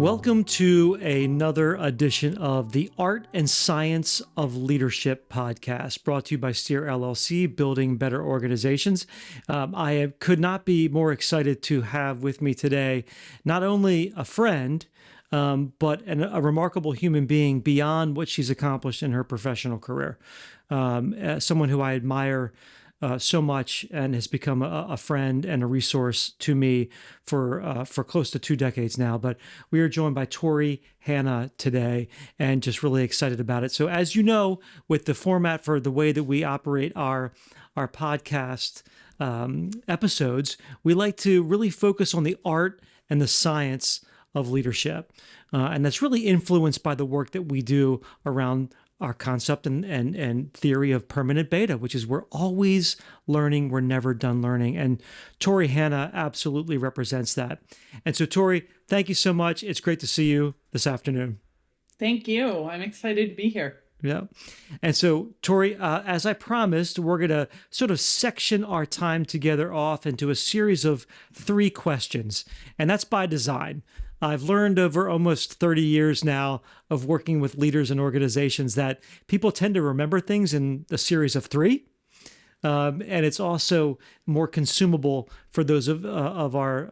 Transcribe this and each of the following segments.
Welcome to another edition of the Art and Science of Leadership podcast, brought to you by Steer LLC, Building Better Organizations. I could not be more excited to have with me today not only a friend, but a remarkable human being beyond what she's accomplished in her professional career. Someone who I admire so much and has become a friend and a resource to me for close to 2 decades now. But we are joined by Tori, Hanna today, and just really excited about it. So as you know, with the format for the way that we operate our podcast episodes, we like to really focus on the art and the science of leadership. And that's really influenced by the work that we do around our concept and theory of permanent beta, which is we're always learning, we're never done learning. And Tori Hanna absolutely represents that. And so Tori, thank you so much. It's great to see you this afternoon. Thank you. I'm excited to be here. Yeah. And so, Tori, as I promised, we're going to sort of section our time together off into a series of 3 questions. And that's by design. I've learned over almost 30 years now of working with leaders and organizations that people tend to remember things in a series of 3. And it's also more consumable for those of our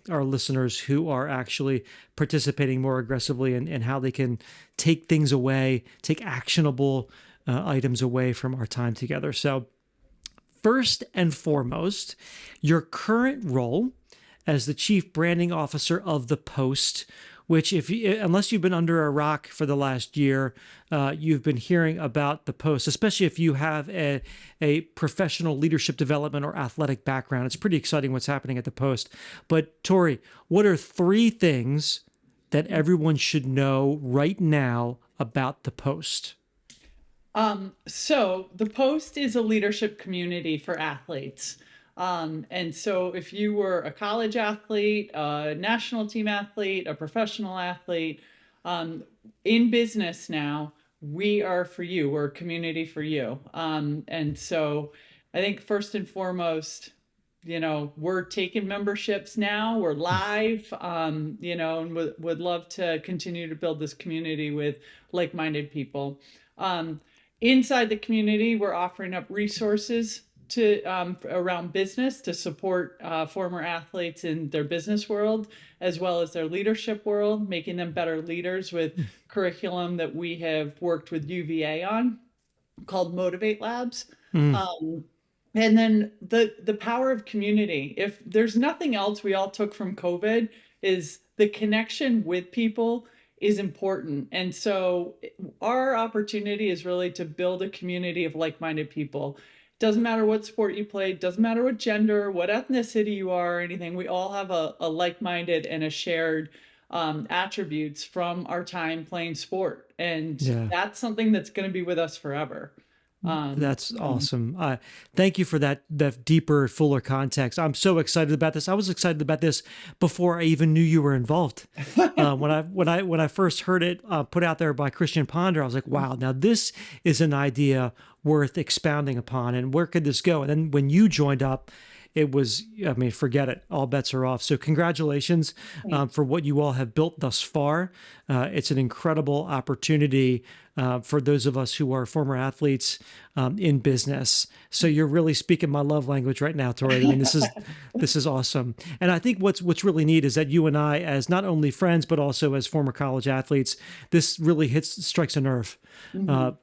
listeners who are actually participating more aggressively in how they can take things away, take actionable items away from our time together. So, first and foremost, your current role as the Chief Branding Officer of the Post, which unless you've been under a rock for the last year, you've been hearing about the Post, especially if you have a professional leadership development or athletic background. It's pretty exciting what's happening at the Post. But Tori, what are 3 things that everyone should know right now about the Post? So the Post is a leadership community for athletes. And so if you were a college athlete, a national team athlete, a professional athlete, in business now, we are for you. We're a community for you. And so I think first and foremost, we're taking memberships now. We're live, and would love to continue to build this community with like-minded people. Inside the community, we're offering up resources to around business to support former athletes in their business world as well as their leadership world, making them better leaders with curriculum that we have worked with UVA on called Motivate Labs. And then the power of community. If there's nothing else we all took from COVID, is the connection with people is important. And so our opportunity is really to build a community of like-minded people. Doesn't matter what sport you play, doesn't matter what gender, what ethnicity you are, or anything. We all have a like-minded and a shared attributes from our time playing sport. And that's something that's going to be with us forever. That's awesome. Thank you for that deeper, fuller context. I'm so excited about this. I was excited about this before I even knew you were involved. When I first heard it put out there by Christian Ponder, I was like, wow, now this is an idea worth expounding upon. And where could this go? And then when you joined up, it was, forget it. All bets are off. So congratulations for what you all have built thus far. It's an incredible opportunity for those of us who are former athletes in business. So you're really speaking my love language right now, Tori. I mean, this is awesome. And I think what's really neat is that you and I, as not only friends but also as former college athletes, this really strikes a nerve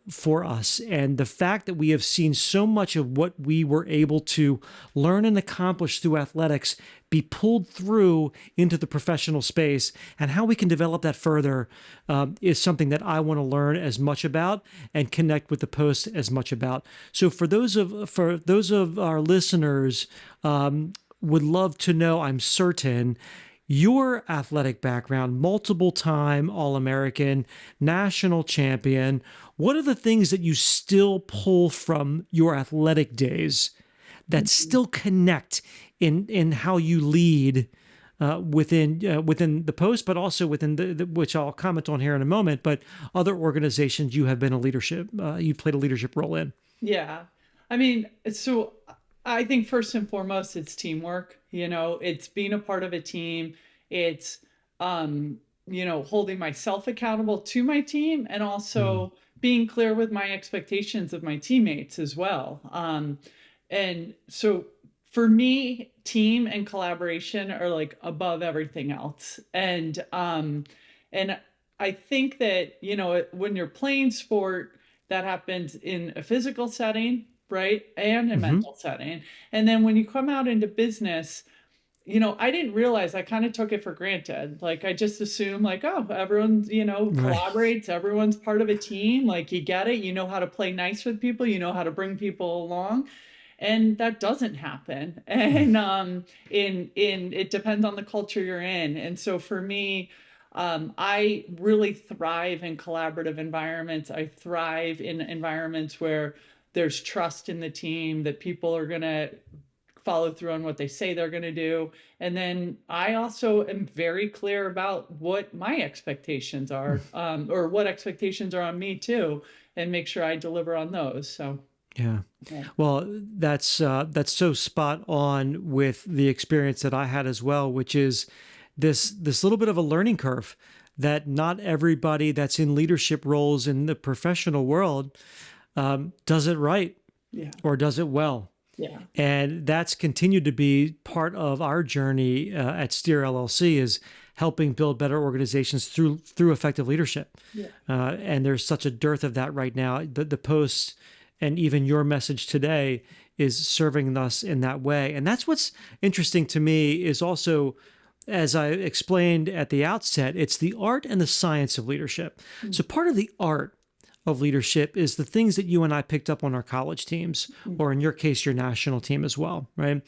for us. And the fact that we have seen so much of what we were able to learn and accomplish through athletics be pulled through into the professional space, and how we can develop that further is something that I want to learn as much about and connect with the Post as much about. So for those of our listeners, would love to know, I'm certain, your athletic background, multiple time All-American, national champion. What are the things that you still pull from your athletic days that still connect in how you lead within the Post, but also within the which I'll comment on here in a moment, but other organizations you have been you played a leadership role in? Yeah. I mean, so I think first and foremost, it's teamwork. It's being a part of a team. It's holding myself accountable to my team, and Mm. also being clear with my expectations of my teammates as well. And so for me, team and collaboration are like above everything else. And I think that, when you're playing sport, that happens in a physical setting, right? And a Hmm. mental setting. And then when you come out into business, I didn't realize, I kind of took it for granted. Like I just assumed like, oh, everyone, Right. collaborates, everyone's part of a team. Like you get it, you know how to play nice with people, you know how to bring people along. And that doesn't happen. And in it depends on the culture you're in. And so for me, I really thrive in collaborative environments. I thrive in environments where there's trust in the team, that people are going to follow through on what they say they're going to do. And then I also am very clear about what my expectations are, or what expectations are on me too, and make sure I deliver on those. So, Yeah. yeah. Well, that's so spot on with the experience that I had as well, which is this little bit of a learning curve that not everybody that's in leadership roles in the professional world does it right Yeah. or does it well. Yeah. And that's continued to be part of our journey at Steer LLC, is helping build better organizations through effective leadership. Yeah. And there's such a dearth of that right now. The posts and even your message today is serving us in that way. And that's what's interesting to me is also, as I explained at the outset, it's the art and the science of leadership. So part of the art of leadership is the things that you and I picked up on our college teams, or in your case, your national team as well, right?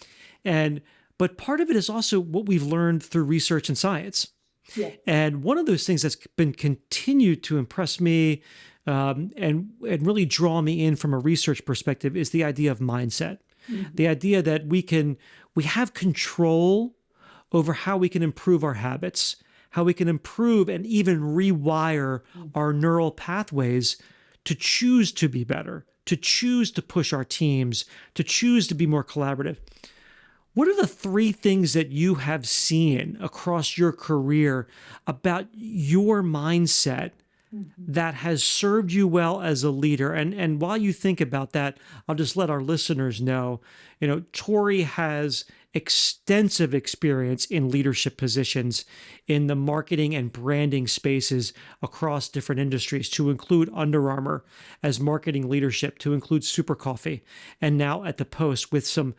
And but part of it is also what we've learned through research and science. Yeah. And one of those things that's been continued to impress me and really draw me in from a research perspective is the idea of mindset. Mhm. The idea that we have control over how we can improve our habits, how we can improve and even rewire our neural pathways to choose to be better, to choose to push our teams, to choose to be more collaborative. What are the three things that you have seen across your career about your mindset Mhm. that has served you well as a leader? And while you think about that, I'll just let our listeners know, Tori has extensive experience in leadership positions in the marketing and branding spaces across different industries, to include Under Armour as marketing leadership, to include Super Coffee, and now at the Post with some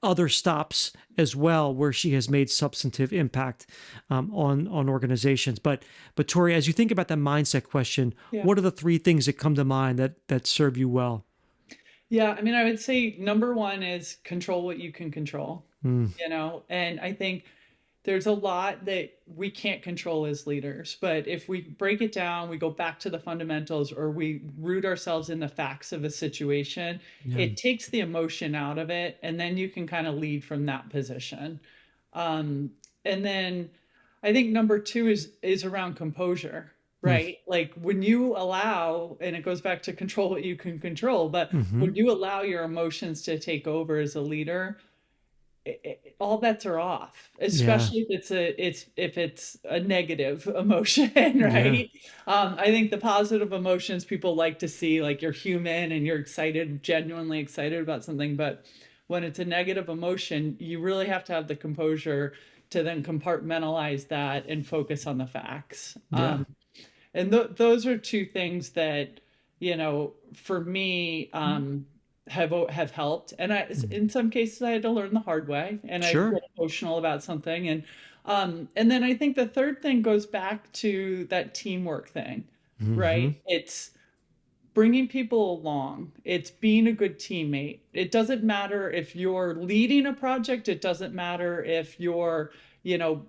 other stops as well, where she has made substantive impact on organizations. But Tori, as you think about that mindset question, Yeah. what are the three things that come to mind that serve you well? Yeah. I mean, I would say number one is control what you can control, Mm, and I think there's a lot that we can't control as leaders. But if we break it down, we go back to the fundamentals, or we root ourselves in the facts of a situation, yeah, it takes the emotion out of it. And then you can kind of lead from that position. Um, and then I think number two is around composure, mm, right? Like when you allow, and it goes back to control what you can control, but hmm, when you allow your emotions to take over as a leader, all bets are off, yeah, especially if it's a negative emotion, yeah, right? I think the positive emotions people like to see, like you're human and you're excited, genuinely excited about something. But when it's a negative emotion, you really have to have the composure to then compartmentalize that and focus on the facts. yeah, And those are two things that, for me, have helped. And mm, in some cases, I had to learn the hard way, and I sure, get emotional about something. And then I think the third thing goes back to that teamwork thing, hmm, right? It's bringing people along. It's being a good teammate. It doesn't matter if you're leading a project. It doesn't matter if you're,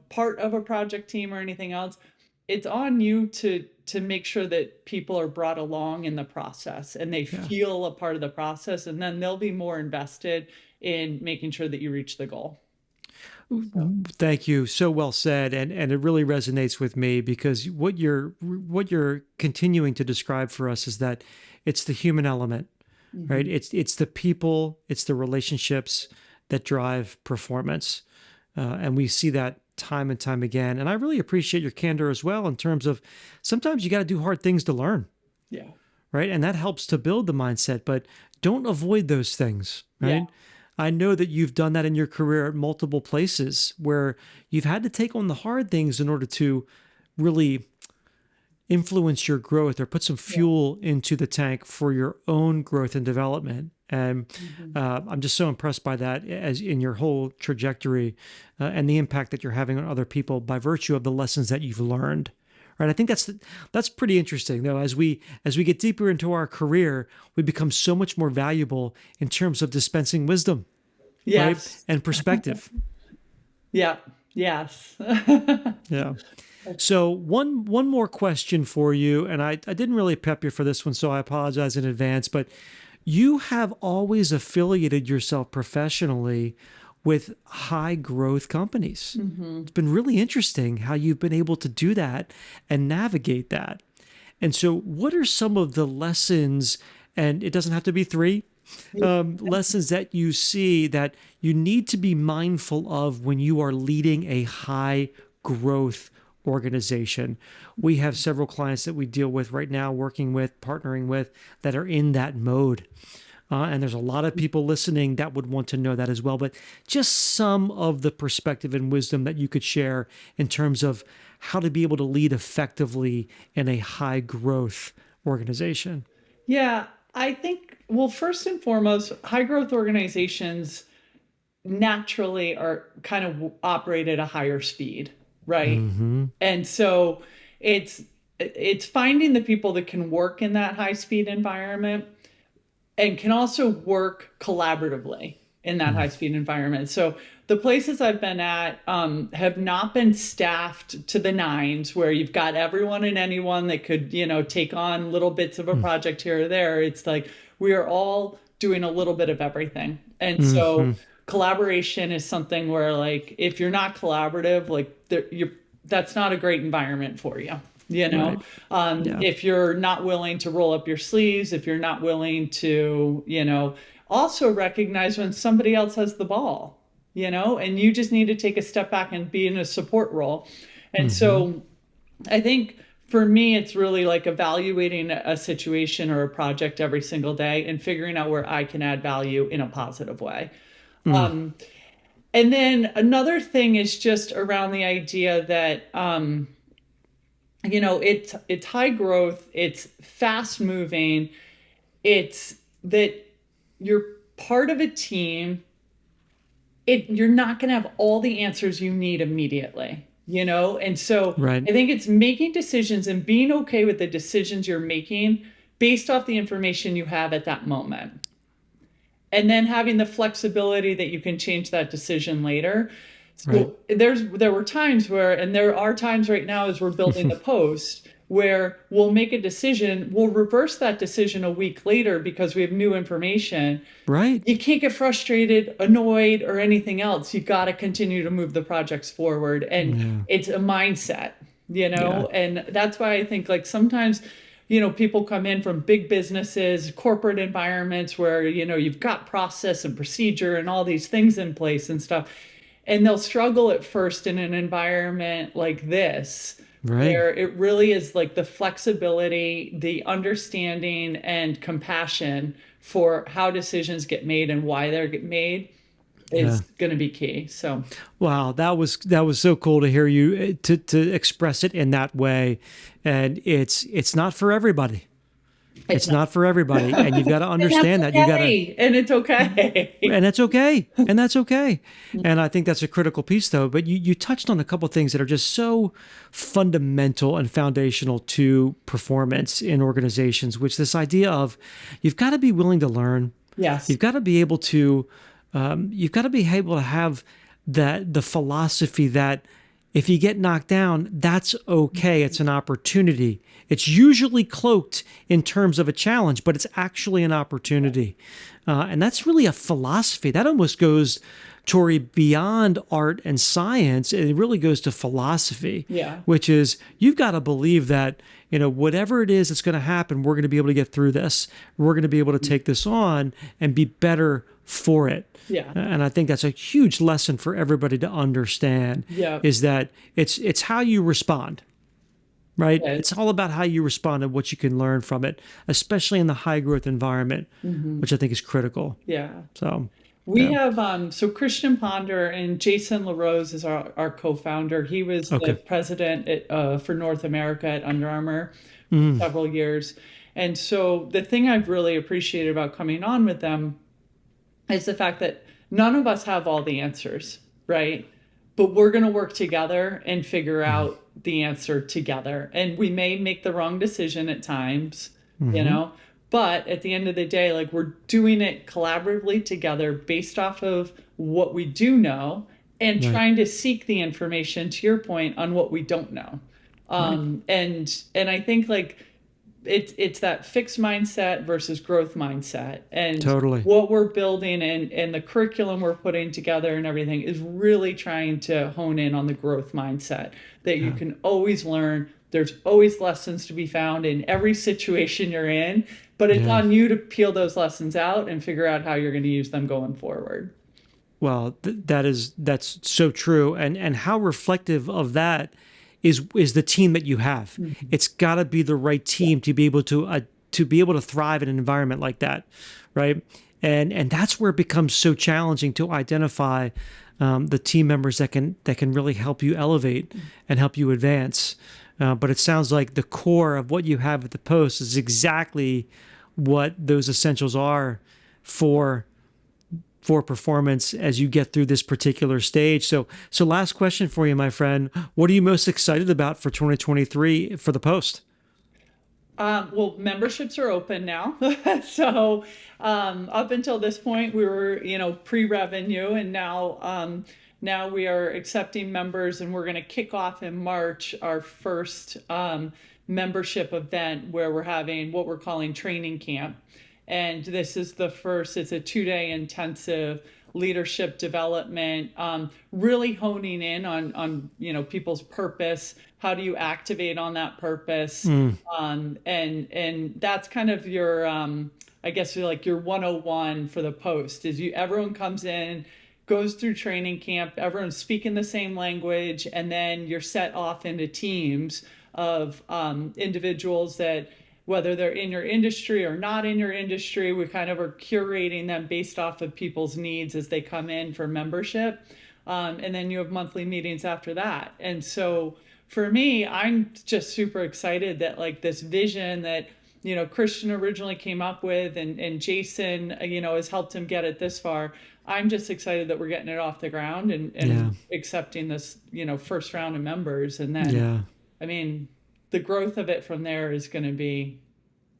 part of a project team or anything else. It's on you to make sure that people are brought along in the process and they yeah. feel a part of the process, and then they'll be more invested in making sure that you reach the goal. So, Thank you. So well said, and it really resonates with me, because what you're continuing to describe for us is that it's the human element, right? mhm. It's the people, it's the relationships that drive performance, and we see that time and time again. And I really appreciate your candor as well in terms of sometimes you got to do hard things to learn, Yeah. right? And that helps to build the mindset, but don't avoid those things, Yeah. right? I know that you've done that in your career at multiple places where you've had to take on the hard things in order to really influence your growth or put some Yeah. fuel into the tank for your own growth and development. And Hmm. I'm just so impressed by that as in your whole trajectory and the impact that you're having on other people by virtue of the lessons that you've learned. Right. I think that's pretty interesting though. As we get deeper into our career, we become so much more valuable in terms of dispensing wisdom, right? Yes. And perspective. Yeah. Yes. Yeah. So one more question for you, and I didn't really prep you for this one, so I apologize in advance, but you have always affiliated yourself professionally with high growth companies. Hmm. It's been really interesting how you've been able to do that and navigate that. And so, what are some of the lessons, and it doesn't have to be three, lessons that you see that you need to be mindful of when you are leading a high growth organization? We have several clients that we deal with right now, working with, partnering with, that are in that mode. And there's a lot of people listening that would want to know that as well. But just some of the perspective and wisdom that you could share in terms of how to be able to lead effectively in a high growth organization. Yeah. I think, well, first and foremost, high growth organizations naturally are kind of operate at a higher speed, right? Mm-hmm. And so it's it's finding the people that can work in that high speed environment and can also work collaboratively in that high speed environment. So the places I've been at have not been staffed to the nines where you've got everyone and anyone that could, take on little bits of a project here or there. It's like we are all doing a little bit of everything. And Mm-hmm. so collaboration is something where like if you're not collaborative, like that's not a great environment for you. Right. Yeah. If you're not willing to roll up your sleeves, if you're not willing to, also recognize when somebody else has the ball, and you just need to take a step back and be in a support role. And Mm-hmm. so I think for me, it's really like evaluating a situation or a project every single day and figuring out where I can add value in a positive way. Mm. And then another thing is just around the idea that, it's high growth, it's fast moving, it's that you're part of a team. You're not going to have all the answers you need immediately, and so Right. I think it's making decisions and being okay with the decisions you're making based off the information you have at that moment, and then having the flexibility that you can change that decision later. Right. So there were times where, and there are times right now as we're building the post where we'll make a decision, we'll reverse that decision a week later because we have new information. Right. You can't get frustrated, annoyed, or anything else. You got to continue to move the projects forward. And Yeah. it's a mindset, Yeah. and that's why I think like sometimes, people come in from big businesses, corporate environments where, you've got process and procedure and all these things in place and stuff. And they'll struggle at first in an environment like this, Right. where it really is like the flexibility, the understanding, and compassion for how decisions get made and why they're get made Yeah. is going to be key. So, Wow, that was so cool to hear you to express it in that way, and it's not for everybody. it's It's not, not for everybody, and you've got to and that's understand that. You got to, okay. And it's okay. and that's okay, and that's okay. And I think that's a critical piece, though. But you touched on a couple of things that are just so fundamental and foundational to performance in organizations, which this idea of you've got to be willing to learn. Yes. You've got to be able to you've got to be able to have the philosophy that if you get knocked down, that's okay. It's an opportunity. It's usually cloaked in terms of a challenge, but it's actually an opportunity. And that's really a philosophy that almost goes Tori, beyond art and science, it really goes to philosophy, Yeah. which is you've got to believe that, whatever it is that's going to happen, we're going to be able to get through this. We're going to be able to take this on and be better for it. Yeah. And I think that's a huge lesson for everybody to understand Yeah. is that it's how you respond, right? Yeah. It's all about how you respond and what you can learn from it, especially in the high growth environment, which I think is critical. Yeah. So, We yeah. have so Christian Ponder and Jason LaRose is our co-founder. He was the Okay. president for North America at Under Armour for Mm, several years. And so the thing I've really appreciated about coming on with them is the fact that none of us have all the answers, right? But we're going to work together and figure out the answer together. And we may make the wrong decision at times, you mm-hmm. know, but at the end of the day, like we're doing it collaboratively together based off of what we do know and Right. trying to seek the information, to your point, on what we don't know. Right. And I think like it's that fixed mindset versus growth mindset, and Totally. what we're building and the curriculum we're putting together and everything is really trying to hone in on the growth mindset that you Yeah. can always learn. There's always lessons to be found in every situation you're in, but it's Yeah. on you to peel those lessons out and figure out how you're going to use them going forward. Well, that's so true, and how reflective of that is the team that you have. It's got to be the right team to be able to thrive in an environment like that, right? And that's where it becomes so challenging to identify the team members that can really help you elevate and help you advance. But it sounds like the core of what you have at the Post is exactly what those essentials are for performance as you get through this particular stage. So last question for you, my friend. What are you most excited about for 2023 for the Post? Well, memberships are open now. So up until this point, we were, pre-revenue, and now we are accepting members, and we're going to kick off in March our first membership event where we're having what we're calling training camp. And this is it's a 2-day intensive leadership development, really honing in on people's purpose. How do you activate on that purpose? And that's kind of your I guess you're like your 101 for the Post is everyone comes in, goes through training camp, everyone's speaking the same language, and then you're set off into teams of individuals that, whether they're in your industry or not in your industry, we kind of are curating them based off of people's needs as they come in for membership. And then you have monthly meetings after that. And so for me, I'm just super excited that like this vision that, Christian originally came up with and Jason, has helped him get it this far. I'm just excited that we're getting it off the ground and Yeah. accepting this, first round of members. And then, Yeah. I mean, the growth of it from there is going to be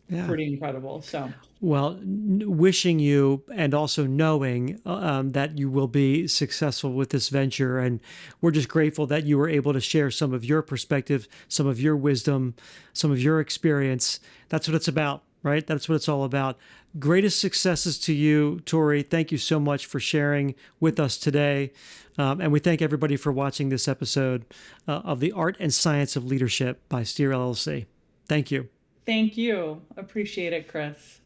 Yeah. pretty incredible. So, Well, wishing you and also knowing that you will be successful with this venture. And we're just grateful that you were able to share some of your perspective, some of your wisdom, some of your experience. That's what it's about, right? That's what it's all about. Greatest successes to you, Tori. Thank you so much for sharing with us today. And we thank everybody for watching this episode of The Art and Science of Leadership by Steer LLC. Thank you. thank you. Appreciate it, Chris.